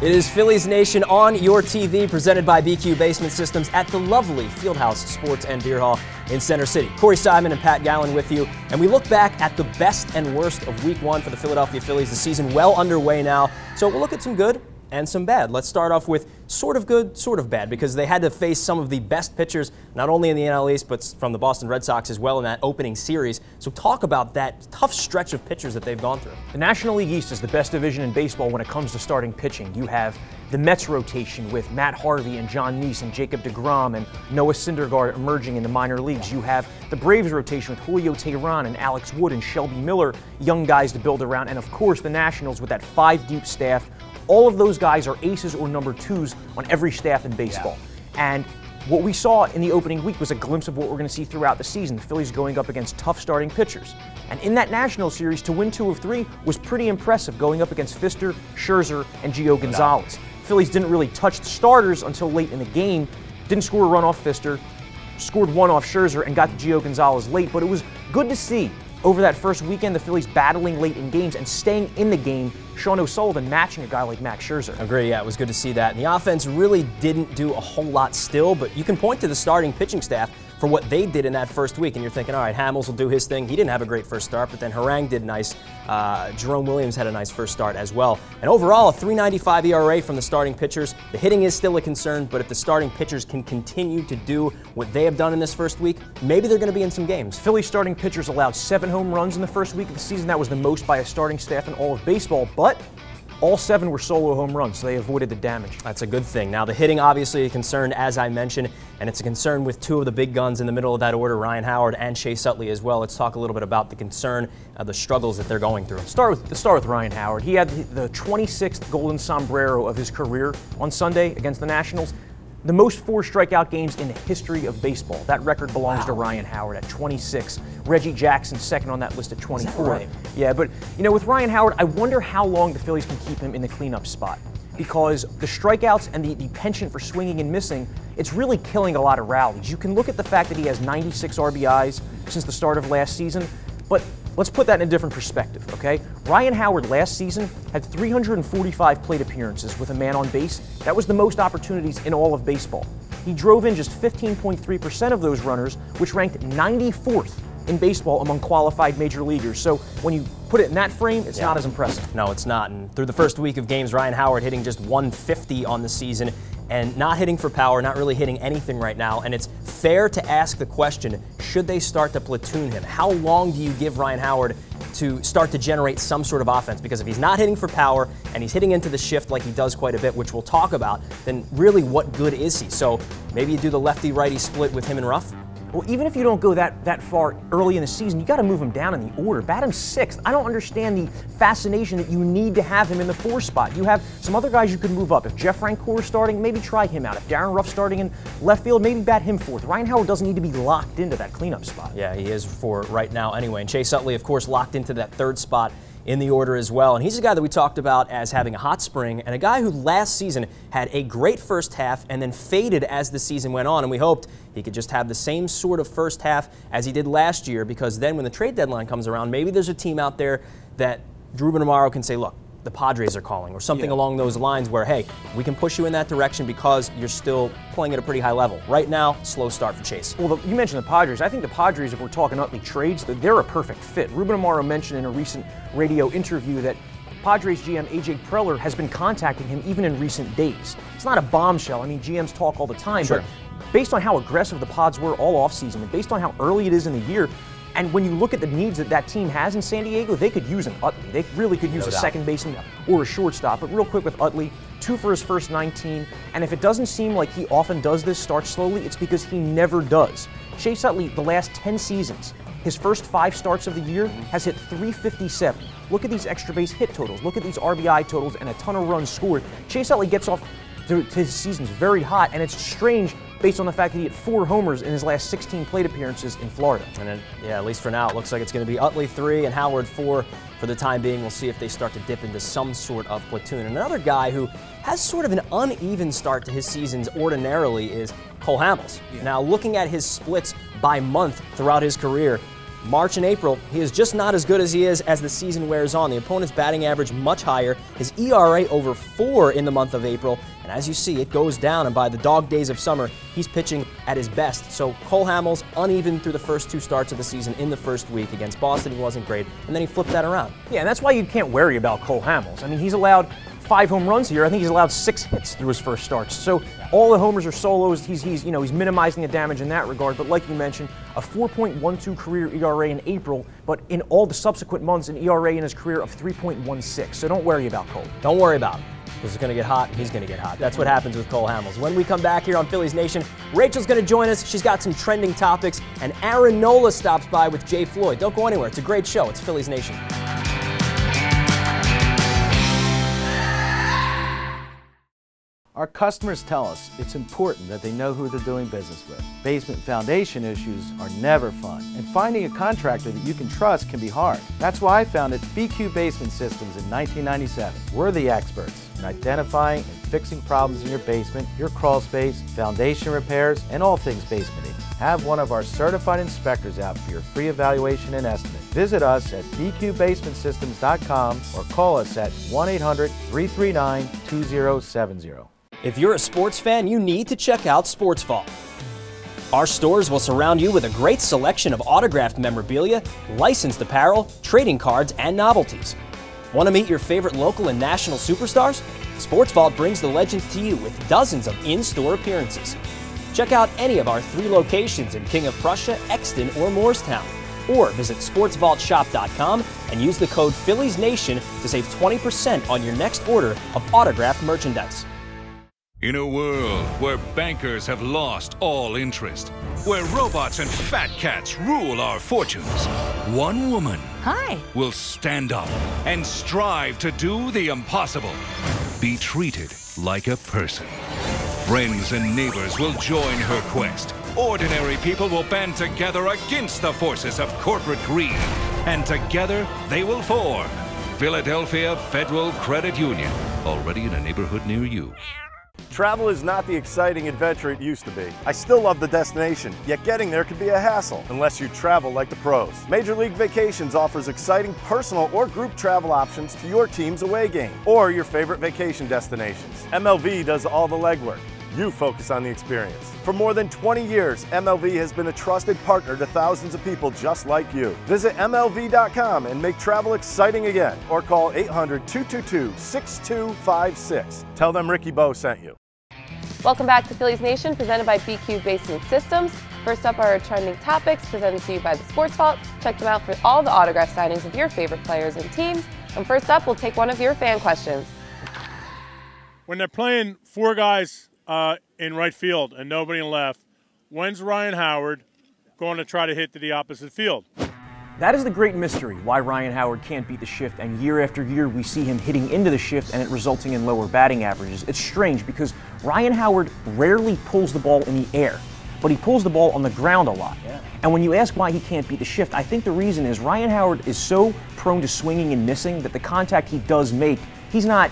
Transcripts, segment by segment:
It is Phillies Nation on your TV, presented by BQ Basement Systems at the lovely Fieldhouse Sports and Beer Hall in Center City. Corey Seidman and Pat Gallen with you, and we look back at the best and worst of Week 1 for the Philadelphia Phillies. The season well underway now, so we'll look at some good and some bad. Let's start off with sort of good, sort of bad, because they had to face some of the best pitchers, not only in the NL East, but from the Boston Red Sox as well in that opening series. So talk about that tough stretch of pitchers that they've gone through. The National League East is the best division in baseball when it comes to starting pitching. You have the Mets rotation with Matt Harvey and John Meese and Jacob deGrom and Noah Syndergaard emerging in the minor leagues. You have the Braves rotation with Julio Teheran and Alex Wood and Shelby Miller, young guys to build around. And of course the Nationals with that 5-deep staff. All of those guys are aces or number 2s on every staff in baseball. Yeah. And what we saw in the opening week was a glimpse of what we're going to see throughout the season. The Phillies going up against tough starting pitchers. And in that National Series, to win 2 of 3 was pretty impressive, going up against Fister, Scherzer, and Gio Gonzalez. Phillies didn't really touch the starters until late in the game. Didn't score a run off Fister, scored 1 off Scherzer, and got to Gio Gonzalez late. But it was good to see over that first weekend the Phillies battling late in games and staying in the game. Sean O'Sullivan matching a guy like Max Scherzer. Agree, yeah, it was good to see that. And the offense really didn't do a whole lot still, but you can point to the starting pitching staff for what they did in that first week, and you're thinking, all right, Hamels will do his thing. He didn't have a great first start, but then Harang did nice. Jerome Williams had a nice first start as well. And overall, a 3.95 ERA from the starting pitchers. The hitting is still a concern, but if the starting pitchers can continue to do what they have done in this first week, maybe they're going to be in some games. Phillies starting pitchers allowed 7 home runs in the first week of the season. That was the most by a starting staff in all of baseball, but all 7 were solo home runs, so they avoided the damage. That's a good thing. Now, the hitting obviously a concern, as I mentioned, and it's a concern with 2 of the big guns in the middle of that order, Ryan Howard and Chase Utley as well. Let's talk a little bit about the concern, the struggles that they're going through. Let's start with Ryan Howard. He had the 26th golden sombrero of his career on Sunday against the Nationals. The most 4 strikeout games in the history of baseball. That record belongs to Ryan Howard at 26. Reggie Jackson second on that list at 24. Right? Yeah, but you know, with Ryan Howard, I wonder how long the Phillies can keep him in the cleanup spot, because the strikeouts and the penchant for swinging and missing, it's really killing a lot of rallies. You can look at the fact that he has 96 RBIs since the start of last season, but let's put that in a different perspective, okay? Ryan Howard last season had 345 plate appearances with a man on base. That was the most opportunities in all of baseball. He drove in just 15.3% of those runners, which ranked 94th in baseball among qualified major leaguers. So when you put it in that frame, it's not as impressive. No, it's not. And through the first week of games, Ryan Howard hitting just 150 on the season and not hitting for power, not really hitting anything right now. And it's fair to ask the question, should they start to platoon him? How long do you give Ryan Howard to start to generate some sort of offense? Because if he's not hitting for power and he's hitting into the shift like he does quite a bit, which we'll talk about, then really what good is he? So maybe you do the lefty-righty split with him and Ruff? Well, even if you don't go that far early in the season, you got to move him down in the order. Bat him 6th. I don't understand the fascination that you need to have him in the 4 spot. You have some other guys you could move up. If Jeff Francoeur is starting, maybe try him out. If Darren Ruff's starting in left field, maybe bat him 4th. Ryan Howard doesn't need to be locked into that cleanup spot. Yeah, he is for right now anyway. And Chase Utley, of course, locked into that 3rd spot in the order as well. And he's a guy that we talked about as having a hot spring, and a guy who last season had a great first half and then faded as the season went on. And we hoped he could just have the same sort of first half as he did last year, because then when the trade deadline comes around, maybe there's a team out there that Ruben Amaro can say, look, the Padres are calling, or something along those lines where, hey, we can push you in that direction because you're still playing at a pretty high level. Right now, slow start for Chase. Well, you mentioned the Padres. I think the Padres, if we're talking Utley trades, they're a perfect fit. Ruben Amaro mentioned in a recent radio interview that Padres GM A.J. Preller has been contacting him even in recent days. It's not a bombshell. I mean, GMs talk all the time, but based on how aggressive the Pods were all offseason and based on how early it is in the year, and when you look at the needs that that team has in San Diego, they could use an Utley. They really could use a second baseman or a shortstop. But real quick with Utley, 2 for his first 19. And if it doesn't seem like he often does this, start slowly, it's because he never does. Chase Utley, the last 10 seasons, his first 5 starts of the year, has hit 357. Look at these extra base hit totals. Look at these RBI totals and a ton of runs scored. Chase Utley gets off to his seasons very hot, and it's strange based on the fact that he hit 4 homers in his last 16 plate appearances in Florida. And then, yeah, at least for now, it looks like it's going to be Utley 3 and Howard 4 for the time being. We'll see if they start to dip into some sort of platoon. And another guy who has sort of an uneven start to his seasons ordinarily is Cole Hamels. Now, looking at his splits by month throughout his career, March and April, he is just not as good as he is as the season wears on. The opponent's batting average much higher, his ERA over 4 in the month of April, and as you see, it goes down, and by the dog days of summer, he's pitching at his best. So Cole Hamels, uneven through the first 2 starts of the season. In the first week against Boston, he wasn't great, and then he flipped that around. Yeah, and that's why you can't worry about Cole Hamels. I mean, he's allowed 5 home runs here. I think he's allowed 6 hits through his first starts. So all the homers are solos. He's minimizing the damage in that regard. But like you mentioned, a 4.12 career ERA in April, but in all the subsequent months, an ERA in his career of 3.16. So don't worry about Cole. Don't worry about him, because it's going to get hot, and he's going to get hot. That's what happens with Cole Hamels. When we come back here on Phillies Nation, Rachel's going to join us. She's got some trending topics, and Aaron Nola stops by with Jay Floyd. Don't go anywhere. It's a great show. It's Phillies Nation. Our customers tell us it's important that they know who they're doing business with. Basement foundation issues are never fun, and finding a contractor that you can trust can be hard. That's why I founded BQ Basement Systems in 1997. We're the experts in identifying and fixing problems in your basement, your crawl space, foundation repairs, and all things basementing. Have one of our certified inspectors out for your free evaluation and estimate. Visit us at bqbasementsystems.com or call us at 1-800-339-2070. If you're a sports fan, you need to check out Sports Vault. Our stores will surround you with a great selection of autographed memorabilia, licensed apparel, trading cards, and novelties. Want to meet your favorite local and national superstars? Sports Vault brings the legends to you with dozens of in-store appearances. Check out any of our 3 locations in King of Prussia, Exton, or Moorestown. Or visit sportsvaultshop.com and use the code PhilliesNation to save 20% on your next order of autographed merchandise. In a world where bankers have lost all interest, where robots and fat cats rule our fortunes, one woman will stand up and strive to do the impossible. Be treated like a person. Friends and neighbors will join her quest. Ordinary people will band together against the forces of corporate greed. And together they will form Philadelphia Federal Credit Union, already in a neighborhood near you. Travel is not the exciting adventure it used to be. I still love the destination, yet getting there can be a hassle unless you travel like the pros. Major League Vacations offers exciting personal or group travel options to your team's away game or your favorite vacation destinations. MLV does all the legwork. You focus on the experience. For more than 20 years, MLV has been a trusted partner to thousands of people just like you. Visit MLV.com and make travel exciting again, or call 800-222-6256. Tell them Ricky Bo sent you. Welcome back to Phillies Nation, presented by BQ Basement Systems. First up are our trending topics, presented to you by the Sports Vault. Check them out for all the autograph signings of your favorite players and teams. And first up, we'll take one of your fan questions. When they're playing 4 guys in right field and nobody in left, when's Ryan Howard going to try to hit to the opposite field? That is the great mystery, why Ryan Howard can't beat the shift, and year after year we see him hitting into the shift and it resulting in lower batting averages. It's strange because Ryan Howard rarely pulls the ball in the air, but he pulls the ball on the ground a lot. Yeah. And when you ask why he can't beat the shift, I think the reason is Ryan Howard is so prone to swinging and missing that the contact he does make, he's not.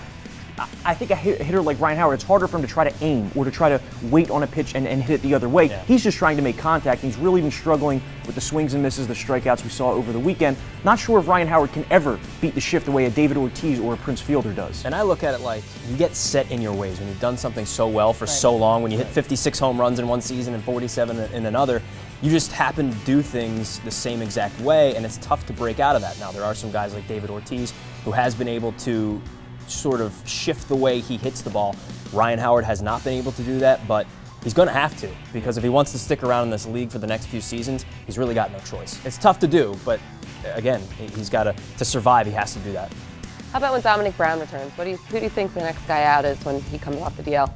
I think a hitter like Ryan Howard, it's harder for him to try to aim or to try to wait on a pitch and hit it the other way. Yeah. He's just trying to make contact. He's really been struggling with the swings and misses, the strikeouts we saw over the weekend. Not sure if Ryan Howard can ever beat the shift the way a David Ortiz or a Prince Fielder does. And I look at it like you get set in your ways when you've done something so well for so long, when you hit 56 home runs in one season and 47 in another. You just happen to do things the same exact way, and it's tough to break out of that. Now, there are some guys like David Ortiz who has been able to sort of shift the way he hits the ball. Ryan Howard has not been able to do that, but he's going to have to, because if he wants to stick around in this league for the next few seasons, he's really got no choice. It's tough to do, but again, he's got to survive, he has to do that. How about when Dominic Brown returns? Who do you think the next guy out is when he comes off the DL?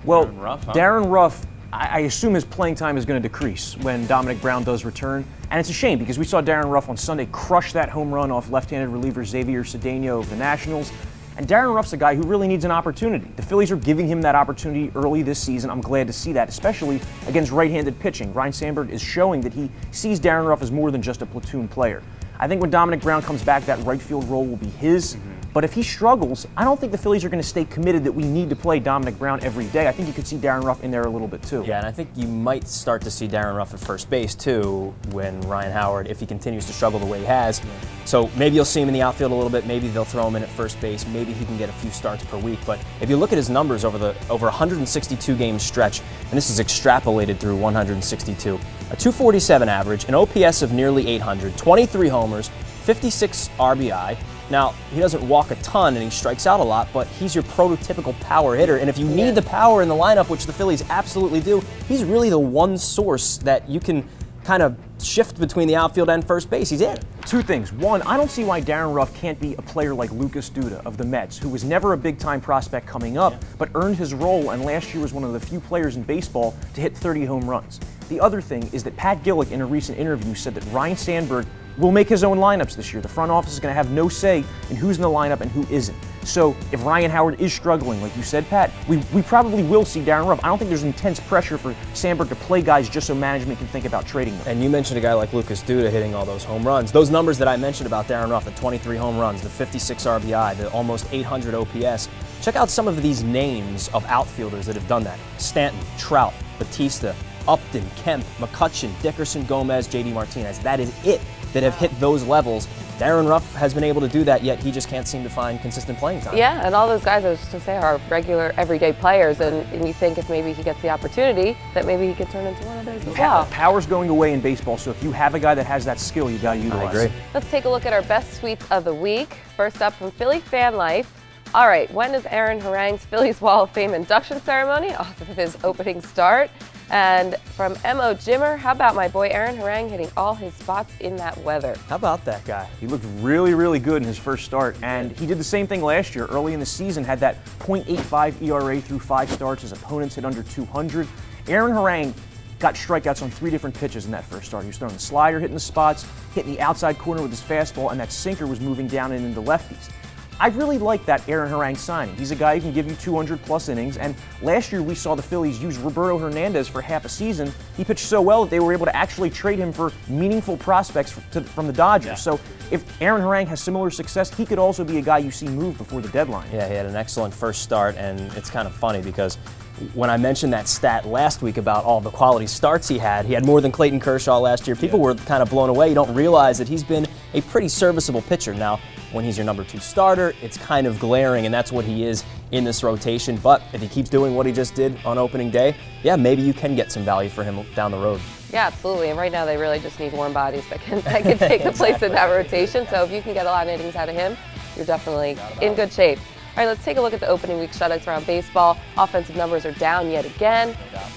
Well, Darren Ruff, I assume his playing time is going to decrease when Dominic Brown does return. And it's a shame because we saw Darren Ruff on Sunday crush that home run off left-handed reliever Xavier Cedeno of the Nationals. And Darren Ruff's a guy who really needs an opportunity. The Phillies are giving him that opportunity early this season. I'm glad to see that, especially against right-handed pitching. Ryan Sandberg is showing that he sees Darren Ruff as more than just a platoon player. I think when Dominic Brown comes back, that right field role will be his. But if he struggles, I don't think the Phillies are going to stay committed that we need to play Dominic Brown every day. I think you could see Darren Ruff in there a little bit too. Yeah, and I think you might start to see Darren Ruff at first base too when Ryan Howard, if he continues to struggle the way he has. Yeah. So maybe you'll see him in the outfield a little bit. Maybe they'll throw him in at first base. Maybe he can get a few starts per week. But if you look at his numbers over 162 game stretch, and this is extrapolated through 162, a 247 average, an OPS of nearly 800, 23 homers, 56 RBI. Now, he doesn't walk a ton and he strikes out a lot, but he's your prototypical power hitter. And if you need the power in the lineup, which the Phillies absolutely do, he's really the one source that you can kind of shift between the outfield and first base. He's it. Two things. One, I don't see why Darren Ruff can't be a player like Lucas Duda of the Mets, who was never a big-time prospect coming up, but earned his role and last year was one of the few players in baseball to hit 30 home runs. The other thing is that Pat Gillick in a recent interview said that Ryne Sandberg will make his own lineups this year. The front office is going to have no say in who's in the lineup and who isn't. So if Ryan Howard is struggling, like you said, Pat, we probably will see Darren Ruff. I don't think there's intense pressure for Sandberg to play guys just so management can think about trading them. And you mentioned a guy like Lucas Duda hitting all those home runs. Those numbers that I mentioned about Darren Ruff, the 23 home runs, the 56 RBI, the almost 800 OPS. Check out some of these names of outfielders that have done that. Stanton, Trout, Batista, Upton, Kemp, McCutchen, Dickerson, Gomez, JD Martinez. That is it that have hit those levels. Darren Ruff has been able to do that, yet he just can't seem to find consistent playing time. Yeah, and all those guys, I was just going to say, are regular, everyday players, and you think if maybe he gets the opportunity, that maybe he could turn into one of those as well. Power's going away in baseball, so if you have a guy that has that skill, you got to utilize it. Let's take a look at our best tweets of the week. First up from Philly Fan Life. All right, when is Aaron Harang's Phillies Wall of Fame induction ceremony? Off of his opening start. And from M.O. Jimmer, how about my boy Aaron Harang hitting all his spots in that weather? How about that guy? He looked really, really good in his first start, and he did the same thing last year. Early in the season, had that .85 ERA through 5 starts. His opponents hit under 200. Aaron Harang got strikeouts on 3 different pitches in that first start. He was throwing the slider, hitting the spots, hitting the outside corner with his fastball, and that sinker was moving down and into lefties. I really like that Aaron Harang signing. He's a guy who can give you 200-plus innings, and last year we saw the Phillies use Roberto Hernandez for half a season. He pitched so well that they were able to actually trade him for meaningful prospects from the Dodgers. Yeah. So if Aaron Harang has similar success, he could also be a guy you see move before the deadline. Yeah, he had an excellent first start, and it's kind of funny because when I mentioned that stat last week about all the quality starts he had more than Clayton Kershaw last year. People were kind of blown away. You don't realize that he's been a pretty serviceable pitcher. Now, when he's your number 2 starter, it's kind of glaring, and that's what he is in this rotation. But if he keeps doing what he just did on opening day, yeah, maybe you can get some value for him down the road. Yeah, absolutely. And right now they really just need warm bodies that can take the place in that rotation. So if you can get a lot of innings out of him, you're definitely in good shape. All right, let's take a look at the opening week shutouts around baseball. Offensive numbers are down yet again.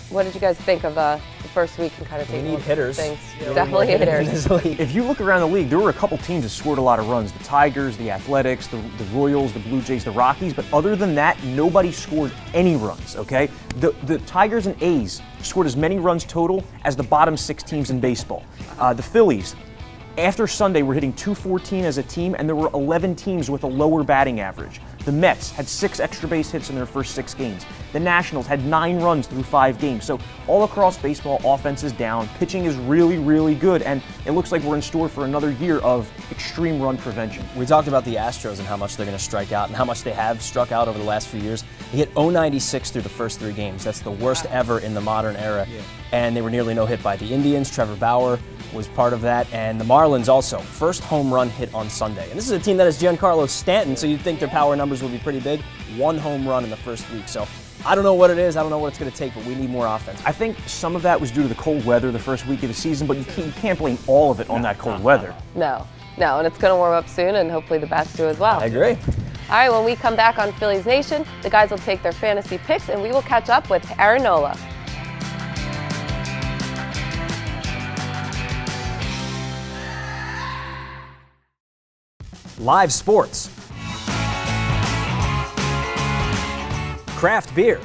What did you guys think of the first week and kind of take a look at hitters. Things? Definitely hitters. If you look around the league, there were a couple teams that scored a lot of runs. The Tigers, the Athletics, the Royals, the Blue Jays, the Rockies. But other than that, nobody scored any runs, okay? The Tigers and A's scored as many runs total as the bottom 6 teams in baseball. The Phillies, after Sunday, were hitting .214 as a team, and there were 11 teams with a lower batting average. The Mets had 6 extra base hits in their first 6 games. The Nationals had 9 runs through 5 games. So all across baseball, offense is down. Pitching is really, really good, and it looks like we're in store for another year of extreme run prevention. We talked about the Astros and how much they're going to strike out and how much they have struck out over the last few years. They hit .096 through the first 3 games. That's the worst ever in the modern era. And they were nearly no hit by the Indians. Trevor Bauer was part of that, and the Marlins also. First home run hit on Sunday. And this is a team that has Giancarlo Stanton, so you'd think their power numbers would be pretty big. 1 home run in the first week. So I don't know what it is. I don't know what it's going to take, but we need more offense. I think some of that was due to the cold weather the first week of the season, but you can't blame all of it on that cold weather. No, and it's going to warm up soon, and hopefully the bats do as well. I agree. All right, when we come back on Phillies Nation, the guys will take their fantasy picks, and we will catch up with Aaron Nola. Live sports, craft beer,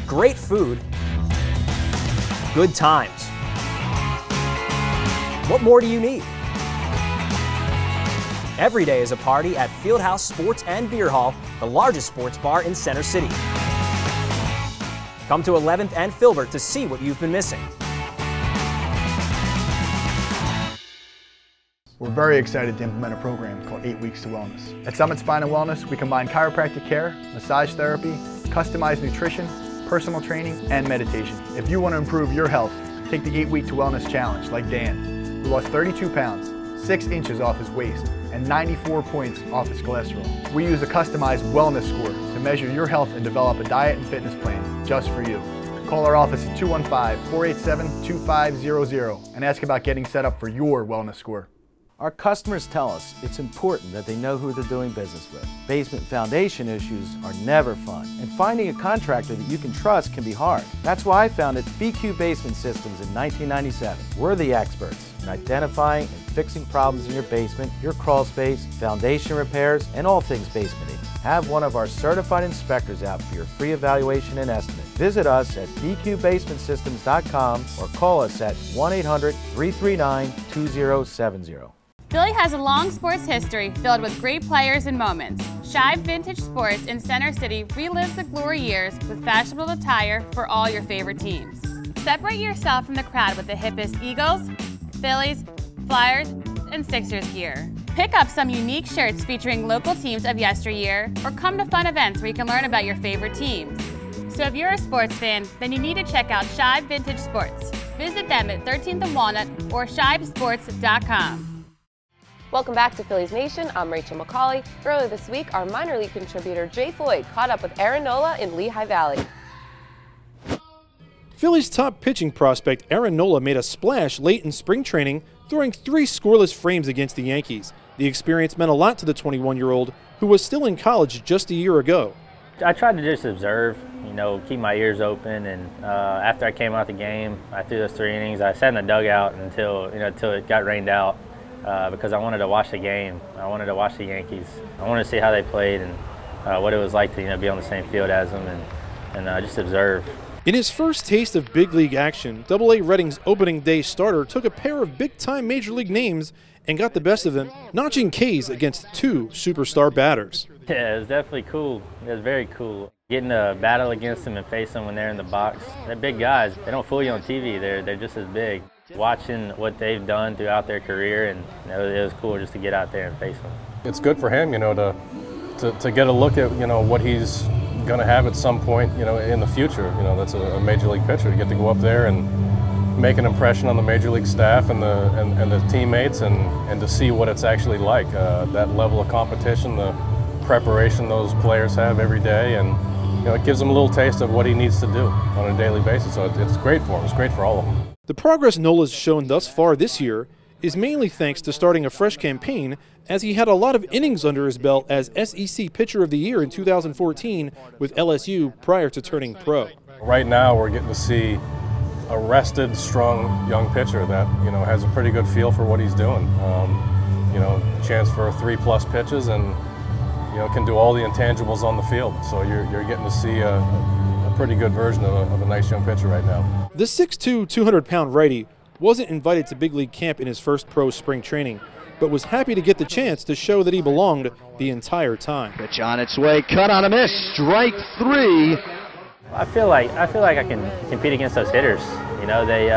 great food, good times. What more do you need? Every day is a party at Fieldhouse Sports and Beer Hall, the largest sports bar in Center City. Come to 11th and Filbert to see what you've been missing. We're very excited to implement a program called 8 Weeks to Wellness. At Summit Spine and Wellness, we combine chiropractic care, massage therapy, customized nutrition, personal training, and meditation. If you want to improve your health, take the 8 Week to Wellness Challenge like Dan, who lost 32 pounds, 6 inches off his waist, and 94 points off his cholesterol. We use a customized wellness score to measure your health and develop a diet and fitness plan just for you. Call our office at 215-487-2500 and ask about getting set up for your wellness score. Our customers tell us it's important that they know who they're doing business with. Basement foundation issues are never fun, and finding a contractor that you can trust can be hard. That's why I founded BQ Basement Systems in 1997. We're the experts in identifying and fixing problems in your basement, your crawl space, foundation repairs, and all things basementing. Have one of our certified inspectors out for your free evaluation and estimate. Visit us at bqbasementsystems.com or call us at 1-800-339-2070. Philly has a long sports history filled with great players and moments. Shibe Vintage Sports in Center City relives the glory years with fashionable attire for all your favorite teams. Separate yourself from the crowd with the hippest Eagles, Phillies, Flyers, and Sixers gear. Pick up some unique shirts featuring local teams of yesteryear, or come to fun events where you can learn about your favorite teams. So if you're a sports fan, then you need to check out Shibe Vintage Sports. Visit them at 13th and Walnut or shibesports.com. Welcome back to Phillies Nation. I'm Rachel Micali. Earlier this week, our minor league contributor Jay Floyd caught up with Aaron Nola in Lehigh Valley. Phillies' top pitching prospect Aaron Nola made a splash late in spring training, throwing 3 scoreless frames against the Yankees. The experience meant a lot to the 21-year-old, who was still in college just a year ago. I tried to just observe, keep my ears open, and after I came out the game, I threw those 3 innings. I sat in the dugout until it got rained out. Because I wanted to watch the game. I wanted to watch the Yankees. I wanted to see how they played and what it was like to be on the same field as them and just observe. In his first taste of big league action, AA Reading's opening day starter took a pair of big-time major league names and got the best of them, notching Ks against 2 superstar batters. Yeah, it was definitely cool. It was very cool. Getting to battle against them and face them when they're in the box. They're big guys. They don't fool you on TV. They're just as big. Watching what they've done throughout their career, and it was cool just to get out there and face them. It's good for him, to get a look at what he's going to have at some point, in the future. That's a major league pitcher to get to go up there and make an impression on the major league staff and the teammates, and to see what it's actually like. That level of competition, the preparation those players have every day, and it gives him a little taste of what he needs to do on a daily basis. So it's great for him. It's great for all of them. The progress Nola's shown thus far this year is mainly thanks to starting a fresh campaign, as he had a lot of innings under his belt as SEC Pitcher of the Year in 2014 with LSU prior to turning pro. Right now we're getting to see a rested, strong young pitcher that has a pretty good feel for what he's doing. Chance for 3+ pitches, and can do all the intangibles on the field. So you're getting to see a pretty good version of a nice young pitcher right now. The 6'2", 200-pound righty wasn't invited to big league camp in his first pro spring training, but was happy to get the chance to show that he belonged the entire time. Pitch on its way, cut on a miss, strike 3. I feel like I can compete against those hitters. They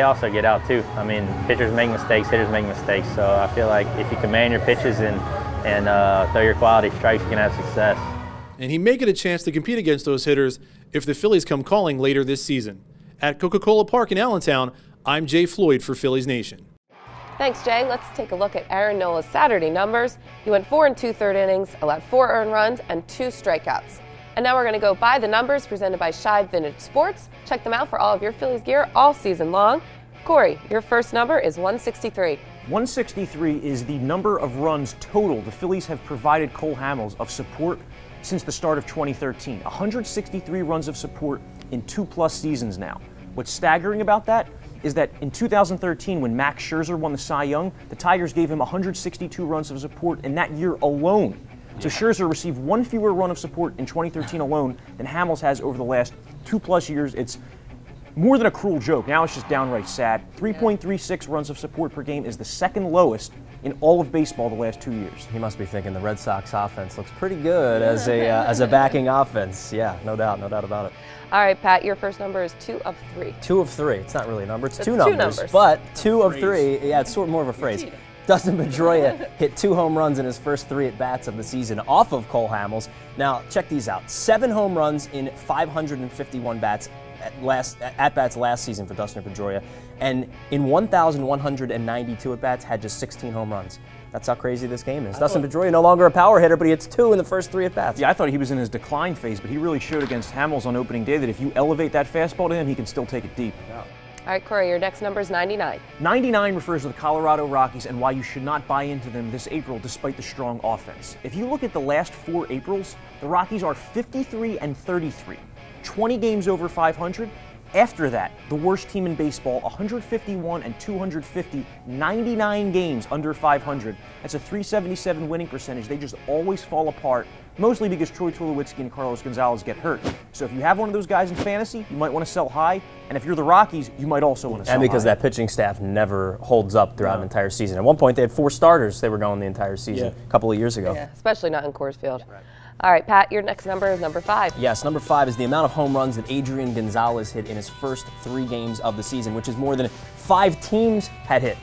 also get out too. I mean, pitchers make mistakes, hitters make mistakes. So I feel like if you command your pitches and throw your quality strikes, you can have success. And he may get a chance to compete against those hitters if the Phillies come calling later this season. At Coca-Cola Park in Allentown, I'm Jay Floyd for Phillies Nation. Thanks, Jay. Let's take a look at Aaron Nola's Saturday numbers. He went 4 2/3 innings, allowed 4 earned runs, and 2 strikeouts. And now we're going to go by the numbers presented by Shibe Vintage Sports. Check them out for all of your Phillies gear all season long. Corey, your first number is 163. 163 is the number of runs total the Phillies have provided Cole Hamels of support since the start of 2013. 163 runs of support in 2+ seasons now. What's staggering about that is that in 2013, when Max Scherzer won the Cy Young, the Tigers gave him 162 runs of support in that year alone. So Scherzer received 1 fewer run of support in 2013 alone than Hamels has over the last 2+ years. It's more than a cruel joke. Now it's just downright sad. 3.36 runs of support per game is the second lowest in all of baseball the last 2 years. He must be thinking the Red Sox offense looks pretty good as a backing offense. Yeah, no doubt about it. All right, Pat, your first number is 2 of 3. 2 of 3. It's not really a number. It's two numbers. numbers. But 2 of 3. Yeah, it's sort of more of a phrase. Dustin Pedroia hit 2 home runs in his first 3 at-bats of the season off of Cole Hamels. Now, check these out. 7 home runs in 551 at-bats last season for Dustin Pedroia. And in 1,192 at-bats, had just 16 home runs. That's how crazy this game is. Dustin Pedroia no longer a power hitter, but he hits 2 in the first 3 at-bats. Yeah, I thought he was in his decline phase, but he really showed against Hamels on opening day that if you elevate that fastball to him, he can still take it deep. Yeah. All right, Corey, your next number is 99. 99 refers to the Colorado Rockies and why you should not buy into them this April despite the strong offense. If you look at the last 4 Aprils, the Rockies are 53 and 33, 20 games over 500. After that, the worst team in baseball, 151 and 250, 99 games under 500. That's a .377 winning percentage. They just always fall apart, mostly because Troy Tulowitzki and Carlos Gonzalez get hurt. So if you have one of those guys in fantasy, you might want to sell high. And if you're the Rockies, you might also want to sell high. And because that pitching staff never holds up throughout an entire season. At one point, they had 4 starters they were going the entire season a couple of years ago. Yeah, especially not in Coors Field. Right. All right, Pat, your next number is number 5. Yes, number 5 is the amount of home runs that Adrian Gonzalez hit in his first 3 games of the season, which is more than 5 teams had hit.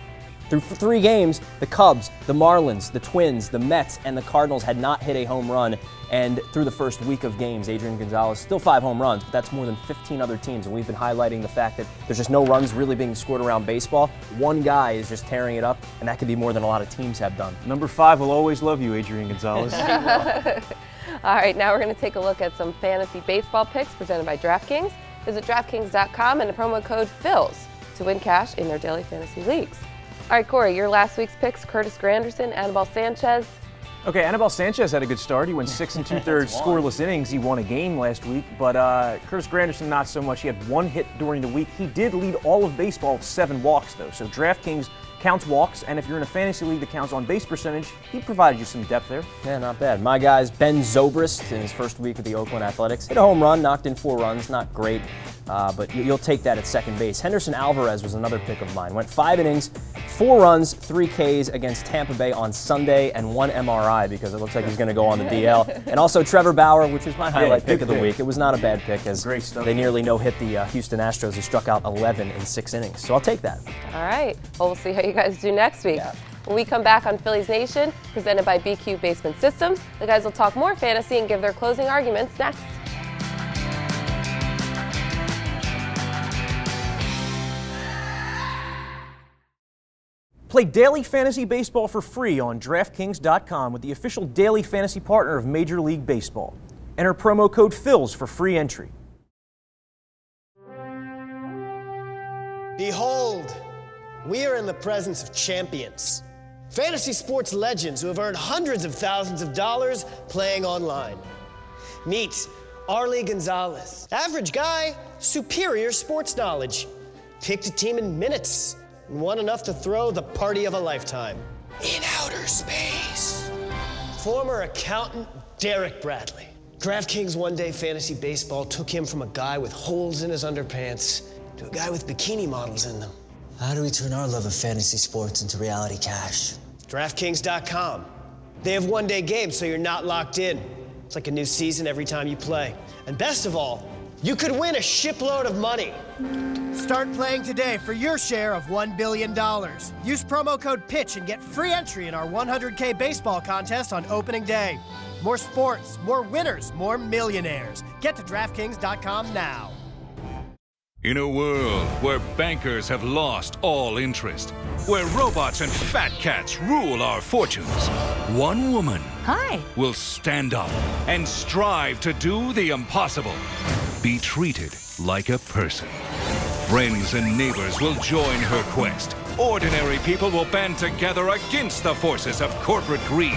Through 3 games, the Cubs, the Marlins, the Twins, the Mets, and the Cardinals had not hit a home run. And through the first week of games, Adrian Gonzalez, still 5 home runs, but that's more than 15 other teams. And we've been highlighting the fact that there's just no runs really being scored around baseball. One guy is just tearing it up, and that could be more than a lot of teams have done. Number 5 will always love you, Adrian Gonzalez. All right, now we're going to take a look at some fantasy baseball picks presented by DraftKings. Visit DraftKings.com and the promo code PHILS to win cash in their daily fantasy leagues. All right, Corey, your last week's picks, Curtis Granderson, Anibal Sanchez. Okay, Anibal Sanchez had a good start. He went 6 2/3 scoreless innings. He won a game last week, but Curtis Granderson not so much. He had 1 hit during the week. He did lead all of baseball with 7 walks, though. So DraftKings counts walks, and if you're in a fantasy league that counts on base percentage, he provided you some depth there. Yeah, not bad. My guy's Ben Zobrist in his first week with the Oakland Athletics. Hit a home run, knocked in 4 runs, not great, but you'll take that at second base. Henderson Alvarez was another pick of mine. Went 5 innings, 4 runs, 3 Ks against Tampa Bay on Sunday, and 1 MRI because it looks like he's going to go on the DL. And also Trevor Bauer, which was my highlight pick of the week. It was not a bad pick as they nearly no-hit the Houston Astros, who struck out 11 in 6 innings. So I'll take that. All right. Well, we'll see how you guys do next week. Yeah. When we come back on Phillies Nation, presented by BQ Basement Systems, the guys will talk more fantasy and give their closing arguments next. Play daily fantasy baseball for free on DraftKings.com with the official daily fantasy partner of Major League Baseball. Enter promo code PHILS for free entry. Behold, we are in the presence of champions. Fantasy sports legends who have earned hundreds of thousands of dollars playing online. Meet Arlie Gonzalez. Average guy, superior sports knowledge. Picked a team in minutes and won enough to throw the party of a lifetime. In outer space. Former accountant Derek Bradley. DraftKings one-day fantasy baseball took him from a guy with holes in his underpants to a guy with bikini models in them. How do we turn our love of fantasy sports into reality cash? DraftKings.com. They have one-day games, so you're not locked in. It's like a new season every time you play. And best of all, you could win a shipload of money. Start playing today for your share of $1 billion. Use promo code PITCH and get free entry in our 100K baseball contest on opening day. More sports, more winners, more millionaires. Get to DraftKings.com now. In a world where bankers have lost all interest, where robots and fat cats rule our fortunes, one woman will stand up and strive to do the impossible. Be treated like a person. Friends and neighbors will join her quest. Ordinary people will band together against the forces of corporate greed.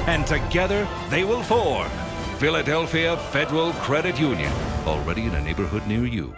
And together they will form Philadelphia Federal Credit Union, already in a neighborhood near you.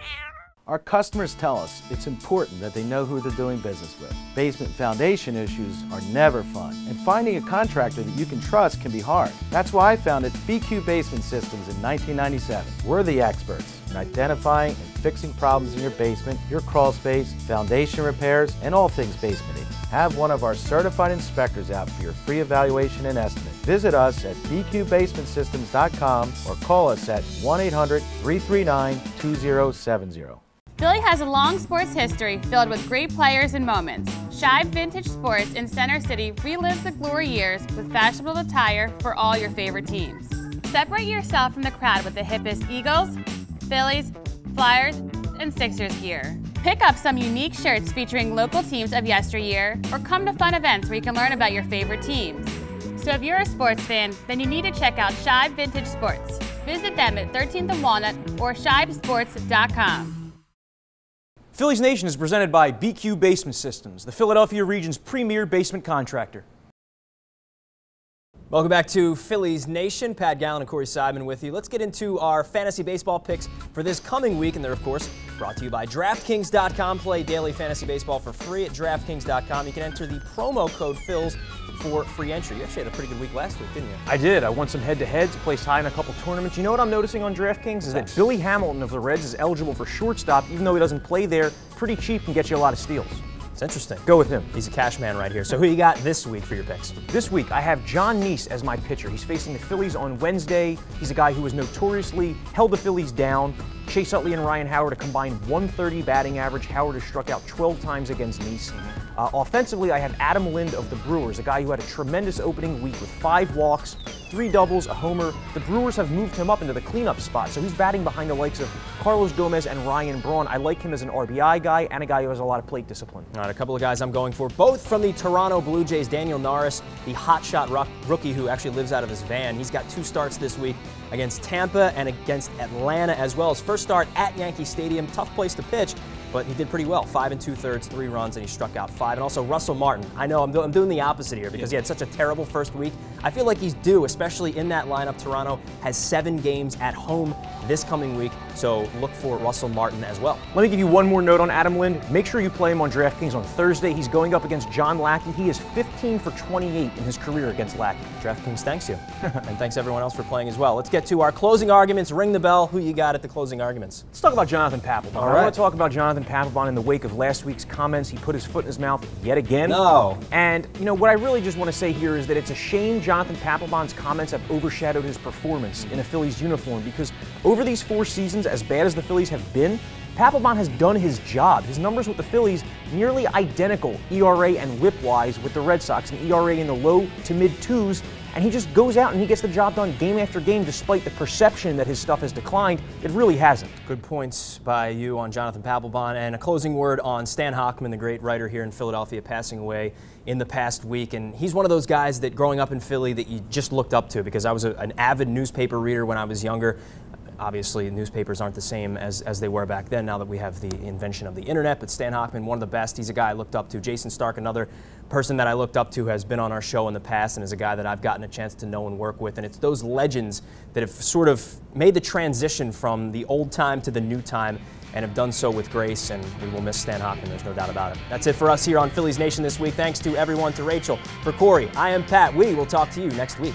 Our customers tell us it's important that they know who they're doing business with. Basement foundation issues are never fun, and finding a contractor that you can trust can be hard. That's why I founded BQ Basement Systems in 1997. We're the experts in identifying and fixing problems in your basement, your crawl space, foundation repairs, and all things basementing. Have one of our certified inspectors out for your free evaluation and estimate. Visit us at bqbasementsystems.com or call us at 1-800-339-2070. Philly has a long sports history filled with great players and moments. Shibe Vintage Sports in Center City relives the glory years with fashionable attire for all your favorite teams. Separate yourself from the crowd with the hippest Eagles, Phillies, Flyers, and Sixers gear. Pick up some unique shirts featuring local teams of yesteryear, or come to fun events where you can learn about your favorite teams. So if you're a sports fan, then you need to check out Shibe Vintage Sports. Visit them at 13th and Walnut or shibesports.com. Phillies Nation is presented by BQ Basement Systems, the Philadelphia region's premier basement contractor. Welcome back to Phillies Nation. Pat Gallen and Corey Seidman with you. Let's get into our fantasy baseball picks for this coming week, and they're, of course, brought to you by DraftKings.com. Play daily fantasy baseball for free at DraftKings.com. You can enter the promo code PHILS for free entry. You actually had a pretty good week last week, didn't you? I did. I won some head-to-heads, placed high in a couple tournaments. You know what I'm noticing on DraftKings is that Billy Hamilton of the Reds is eligible for shortstop, even though he doesn't play there. Pretty cheap, can get you a lot of steals. It's interesting. Go with him. He's a cash man right here. So who you got this week for your picks? This week, I have John Neese as my pitcher. He's facing the Phillies on Wednesday. He's a guy who has notoriously held the Phillies down. Chase Utley and Ryan Howard, a combined 130 batting average. Howard has struck out 12 times against Neese. Offensively, I have Adam Lind of the Brewers, a guy who had a tremendous opening week with 5 walks, 3 doubles, a homer. The Brewers have moved him up into the cleanup spot, so he's batting behind the likes of Carlos Gomez and Ryan Braun. I like him as an RBI guy and a guy who has a lot of plate discipline. All right, a couple of guys I'm going for, both from the Toronto Blue Jays. Daniel Norris, the hotshot rookie who actually lives out of his van. He's got 2 starts this week against Tampa and against Atlanta as well. His first start at Yankee Stadium, tough place to pitch, but he did pretty well. 5 2/3, 3 runs, and he struck out 5. And also Russell Martin. I know I'm doing the opposite here because he had such a terrible first week. I feel like he's due, especially in that lineup. Toronto has 7 games at home this coming week, so look for Russell Martin as well. Let me give you one more note on Adam Lind. Make sure you play him on DraftKings on Thursday. He's going up against John Lackey. He is 15 for 28 in his career against Lackey. DraftKings thanks you. And thanks everyone else for playing as well. Let's get to our closing arguments. Ring the bell. Who you got at the closing arguments? Let's talk about Jonathan Papelbon. All right. I want to talk about Jonathan Papelbon in the wake of last week's comments. He put his foot in his mouth yet again. No. And, you know, what I really just want to say here is that it's a shame Jonathan Papelbon's comments have overshadowed his performance in a Phillies uniform, because over these 4 seasons, as bad as the Phillies have been, Papelbon has done his job. His numbers with the Phillies nearly identical, ERA and whip-wise, with the Red Sox, an ERA in the low to mid-2s, and he just goes out and he gets the job done game after game, despite the perception that his stuff has declined. It really hasn't. Good points by you on Jonathan Papelbon, and a closing word on Stan Hochman, the great writer here in Philadelphia, passing away in the past week. And he's one of those guys that growing up in Philly that you just looked up to, because I was an avid newspaper reader when I was younger. Obviously, newspapers aren't the same as they were back then, now that we have the invention of the internet, but Stan Hochman, one of the best. He's a guy I looked up to. Jason Stark, another person that I looked up to, has been on our show in the past and is a guy that I've gotten a chance to know and work with. And it's those legends that have sort of made the transition from the old time to the new time and have done so with grace, and we will miss Stan Hochman, there's no doubt about it. That's it for us here on Phillies Nation this week. Thanks to everyone, to Rachel, for Corey. I am Pat. We will talk to you next week.